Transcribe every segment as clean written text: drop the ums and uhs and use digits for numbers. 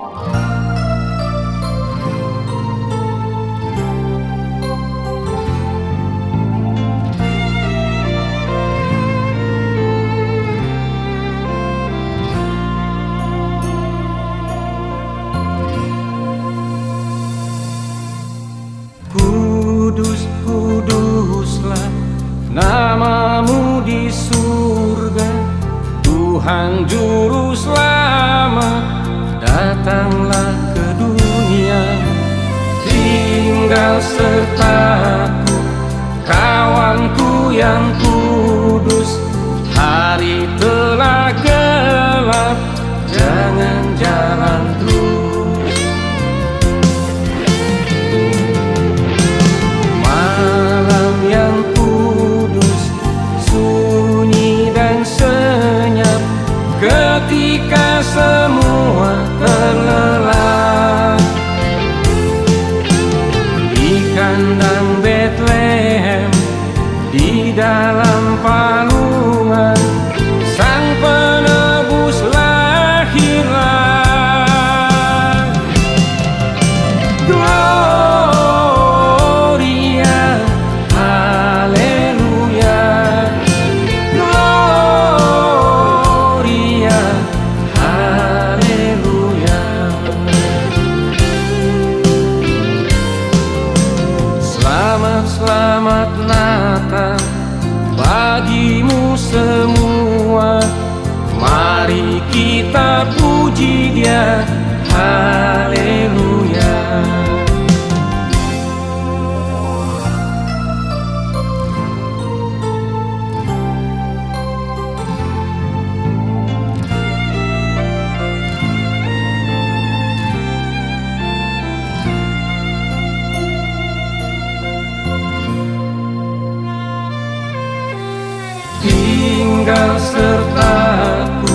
Kudus, kuduslah namamu di surga, Tuhan Juru Selamat, datanglah ke dunia. Tinggal sertaku, kawanku yang kudus, hari telah gelap, jangan jalan terus. Ketika semua terlelap di kandang Betlehem, di dalam palungan Sang Penebus lahirlah. Gloria, haleluya. Selamat Natal bagimu semua, mari kita puji Dia, haleluya. Tinggal sertaku,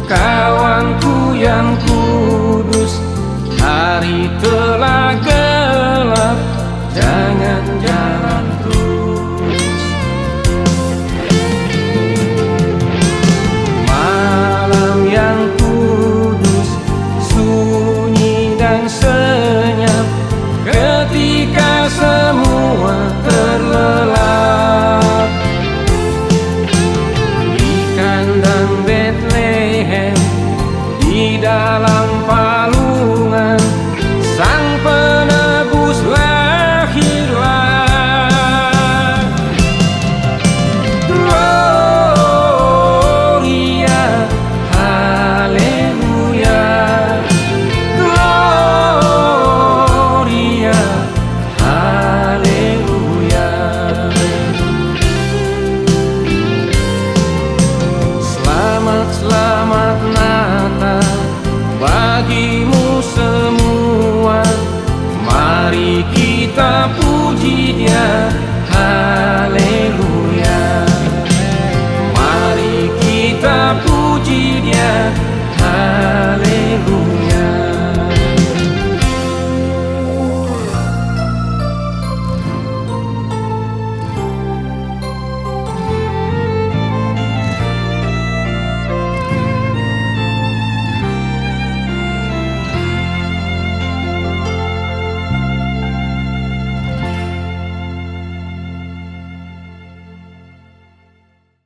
kawanku yang kudus, hari telah gelap, jangan jalan terus. Malam yang kudus, sunyi dan senyap, ketika semua terlelap Betlehem, di dalam palungan Sang Penebus lahirlah. Gloria, haleluya. Gloria, haleluya. Selamat Natal bagimu semua, mari kita puji Dia, haleluya. Mari kita puji Dia, haleluya.